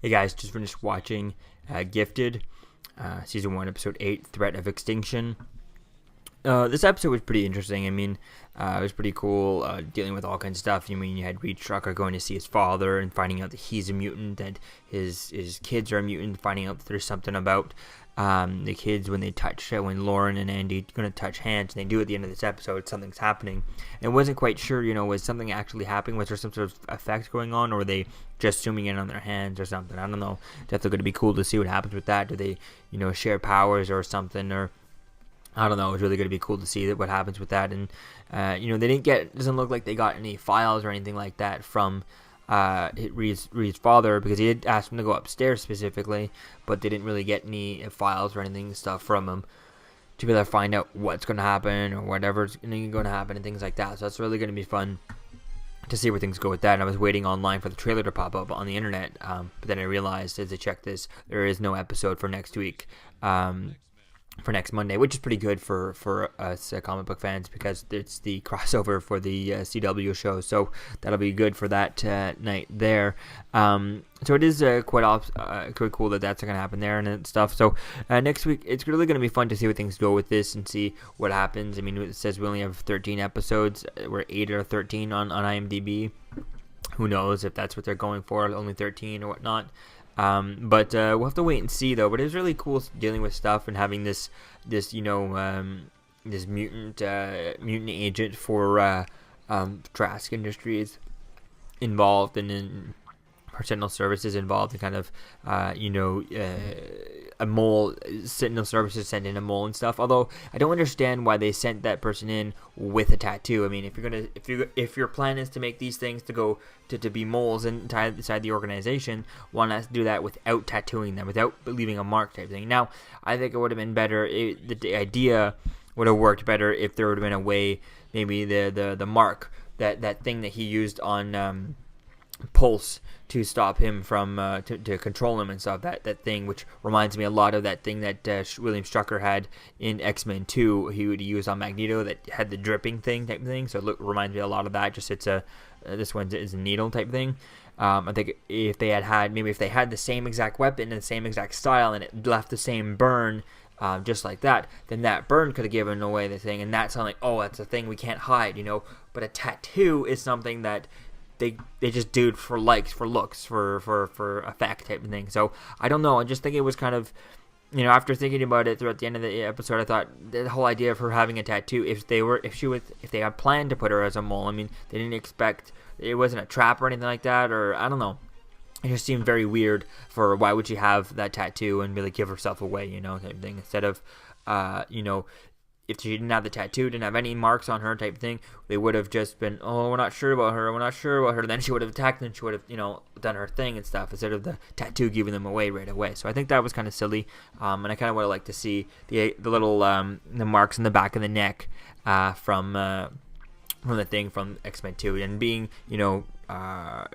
Hey guys, just finished watching Gifted, Season 1, Episode 8, Threat of Extinction. This episode was pretty interesting. It was pretty cool, dealing with all kinds of stuff. You had Reed Strucker going to see his father and finding out that he's a mutant, and his kids are a mutant, finding out that there's something about the kids when when Lauren and Andy are going to touch hands, and they do at the end of this episode, something's happening. And I wasn't quite sure, was something actually happening? Was there some sort of effect going on, or were they just zooming in on their hands or something? I don't know. Definitely going to be cool to see what happens with that. Do they, share powers or something, or I don't know. It's really going to be cool to see what happens with that. And, it doesn't look like they got any files or anything like that from Reed's father, because he did ask him to go upstairs specifically, but they didn't really get any files or anything stuff from him to be able to find out what's going to happen or whatever's going to happen and things like that. So that's really going to be fun to see where things go with that. And I was waiting online for the trailer to pop up on the internet, but then I realized as I checked this, there is no episode for next week. For next Monday, which is pretty good for us comic book fans, because it's the crossover for the CW show, so that'll be good for that night there. So it is quite cool that that's going to happen there and stuff. So next week, it's really going to be fun to see where things go with this and see what happens. It says we only have 13 episodes. We're 8 or 13 on IMDb. Who knows if that's what they're going for, only 13 or whatnot. But we'll have to wait and see, though. But it was really cool dealing with stuff and having this mutant agent for Trask Industries involved, and then Sentinel Services involved, and kind of a mole. Sentinel Services sent in a mole and stuff. Although I don't understand why they sent that person in with a tattoo. If your plan is to make these things to go to be moles inside the organization, why not do that without tattooing them, without leaving a mark type thing? Now, I think it would have been better. The idea would have worked better if there would have been a way, maybe the mark, that thing that he used on Pulse to stop him from to control him and stuff, that thing, which reminds me a lot of that thing that William Strucker had in X-Men 2, he would use on Magneto, that had the dripping thing type of thing. So it reminds me a lot of that, just this one is a needle type thing. I think if they had the same exact weapon and the same exact style, and it left the same burn, just like that, then that burn could have given away the thing, and that's something, that's a thing we can't hide, But a tattoo is something that they just do it for likes, for looks, for effect type of thing. So I don't know. I just think it was kind of, after thinking about it throughout the end of the episode, I thought the whole idea of her having a tattoo, if they had planned to put her as a mole, they didn't expect, it wasn't a trap or anything like that, or I don't know. It just seemed very weird for why would she have that tattoo and really give herself away, type of thing, instead of, if she didn't have the tattoo, didn't have any marks on her type of thing, they would have just been, we're not sure about her, then she would have attacked, and she would have, done her thing and stuff, instead of the tattoo giving them away right away. So I think that was kind of silly, and I kind of would have liked to see the little, the marks in the back of the neck, from the thing from X-Men 2, and being,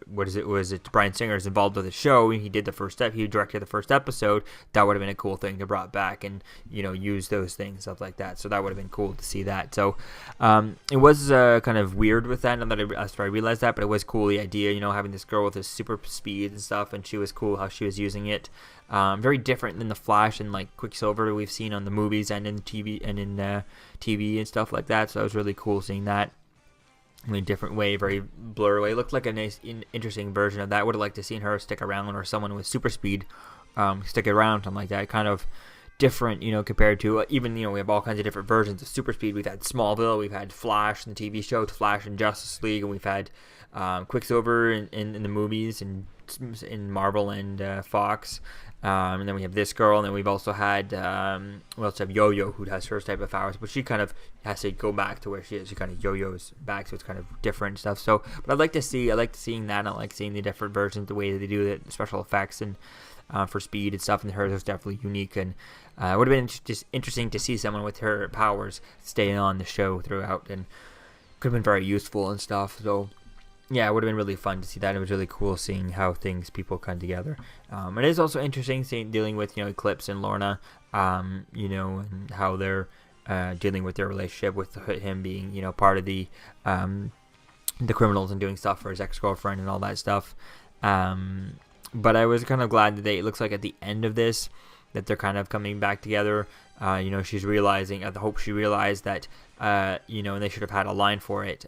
was it Bryan Singer is involved with the show, he did he directed the first episode, that would have been a cool thing to brought back and, use those things, stuff like that. So that would have been cool to see that. So it was kind of weird with that, not that I realized that, but it was cool, the idea, having this girl with this super speed and stuff, and she was cool how she was using it. Very different than the Flash and like Quicksilver we've seen on the movies and in TV and stuff like that. So it was really cool seeing that. Really different way, very blurry way. It looked like a nice, interesting version of that. Would have liked to seen her stick around, or someone with super speed stick around, something like that. Kind of different, compared to even, we have all kinds of different versions of super speed. We've had Smallville, we've had Flash in the TV show, Flash in Justice League, and we've had Quicksilver in the movies and in Marvel and Fox. And then we have this girl, and then we've also had we also have Yo-Yo, who has her type of powers, but she kind of has to go back to where she is. She kind of yo-yos back, so it's kind of different stuff. So, but I like seeing that. I like seeing the different versions, the way that they do the special effects and for speed and stuff. And hers was definitely unique, and it would have been just interesting to see someone with her powers stay on the show throughout, and could have been very useful and stuff. So yeah, it would have been really fun to see that. It was really cool seeing how people come together. It is also interesting dealing with Eclipse and Lorna, and how they're dealing with their relationship, with him being part of the criminals and doing stuff for his ex-girlfriend and all that stuff. But I was kind of glad that it looks like at the end of this that they're kind of coming back together. She's realizing, I hope she realized that, and they should have had a line for it,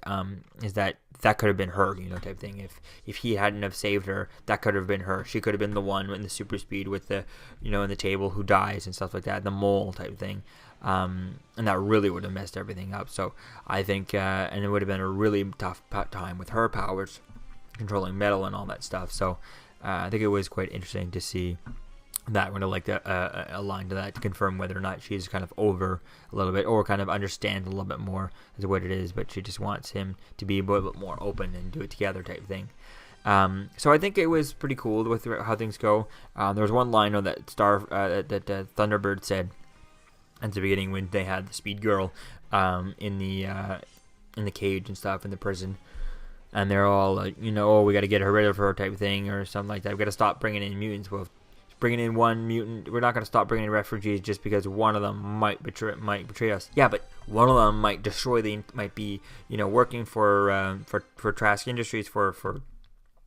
is that could have been her, type thing. If he hadn't have saved her, that could have been her. She could have been the one in the super speed with the, in the table who dies and stuff like that, the mole type thing. And that really would have messed everything up. So I think, and it would have been a really tough time with her powers, controlling metal and all that stuff. So I think it was quite interesting to see that. We're going to like a line to that to confirm whether or not she's kind of over a little bit, or kind of understand a little bit more as to what it is, but she just wants him to be a little bit more open and do it together type thing. So I think it was pretty cool with how things go. There was one line that Thunderbird said at the beginning when they had the Speed Girl in the cage and stuff in the prison, and they're all like, oh, we got to get rid of her type of thing or something like that. We got to stop bringing in mutants. Well, bringing in one mutant, we're not going to stop bringing in refugees just because one of them might betray us. Yeah, but one of them might might be working for Trask Industries for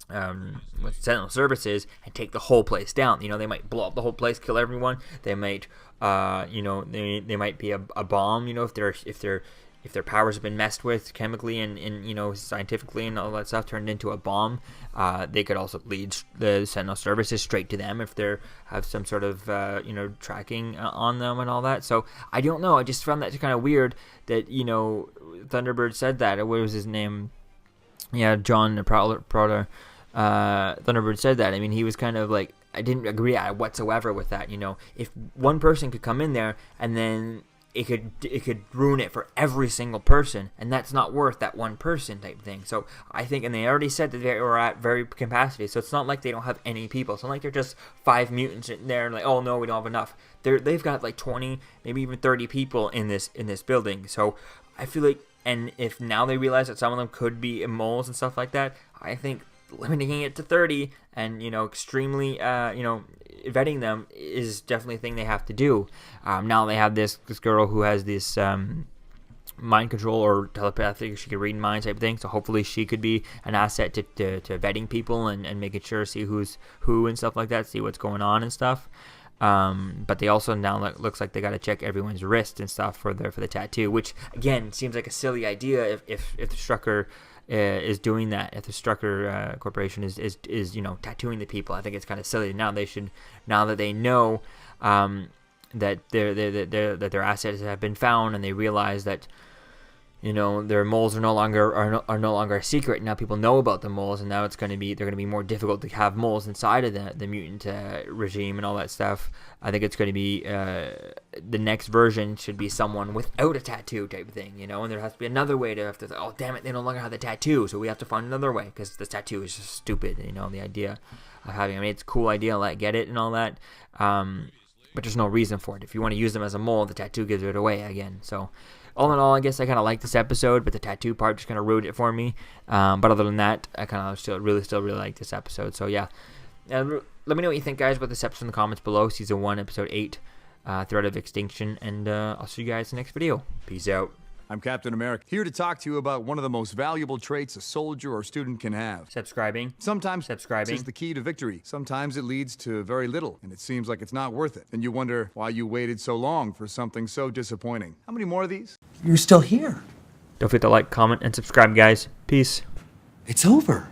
Sentinel Services, and take the whole place down. They might blow up the whole place, kill everyone. They might they might be a bomb. If their powers have been messed with chemically and scientifically and all that stuff, turned into a bomb, they could also lead the Sentinel Services straight to them if they have some sort of tracking on them and all that. So I don't know. I just found that kind of weird that Thunderbird said that. What was his name? Yeah, John Prowler. Thunderbird said that. I mean, he was kind of like, I didn't agree whatsoever with that. If one person could come in there and then it could ruin it for every single person, and that's not worth that one person type thing. So I think, and they already said that they were at very capacity, so it's not like they don't have any people. It's not like they're just 5 mutants in there and like, oh no, we don't have enough. They've got like 20, maybe even 30 people in this building. So I feel like, and if now they realize that some of them could be moles and stuff like that, I think limiting it to 30 and extremely vetting them is definitely a thing they have to do. Now they have this girl who has this mind control or telepathic, she can read minds type thing, so hopefully she could be an asset to vetting people and making sure, see who's who and stuff like that, see what's going on and stuff. But they also now looks like they got to check everyone's wrist and stuff for the tattoo, which again seems like a silly idea if the Strucker is doing that. If the Strucker Corporation is tattooing the people, I think it's kind of silly. Now that they know that their assets have been found, and they realize that their moles are no longer a secret. Now people know about the moles, and now they're going to be more difficult to have moles inside of the mutant regime and all that stuff. I think it's going to be the next version should be someone without a tattoo type of thing, and there has to be another way to have to. Oh damn it, they no longer have the tattoo, so we have to find another way because the tattoo is just stupid. The idea of having, I mean, it's a cool idea, like get it and all that, but there's no reason for it. If you want to use them as a mole, the tattoo gives it away again. So all in all, I guess I kind of like this episode, but the tattoo part just kind of ruined it for me. But other than that, I kind of still really like this episode. So yeah, let me know what you think, guys, about this episode in the comments below. Season 1, Episode 8, Threat of Extinction, and I'll see you guys in the next video. Peace out. I'm Captain America, here to talk to you about one of the most valuable traits a soldier or student can have. Subscribing. Sometimes subscribing is the key to victory. Sometimes it leads to very little, and it seems like it's not worth it. And you wonder why you waited so long for something so disappointing. How many more of these? You're still here. Don't forget to like, comment, and subscribe, guys. Peace. It's over.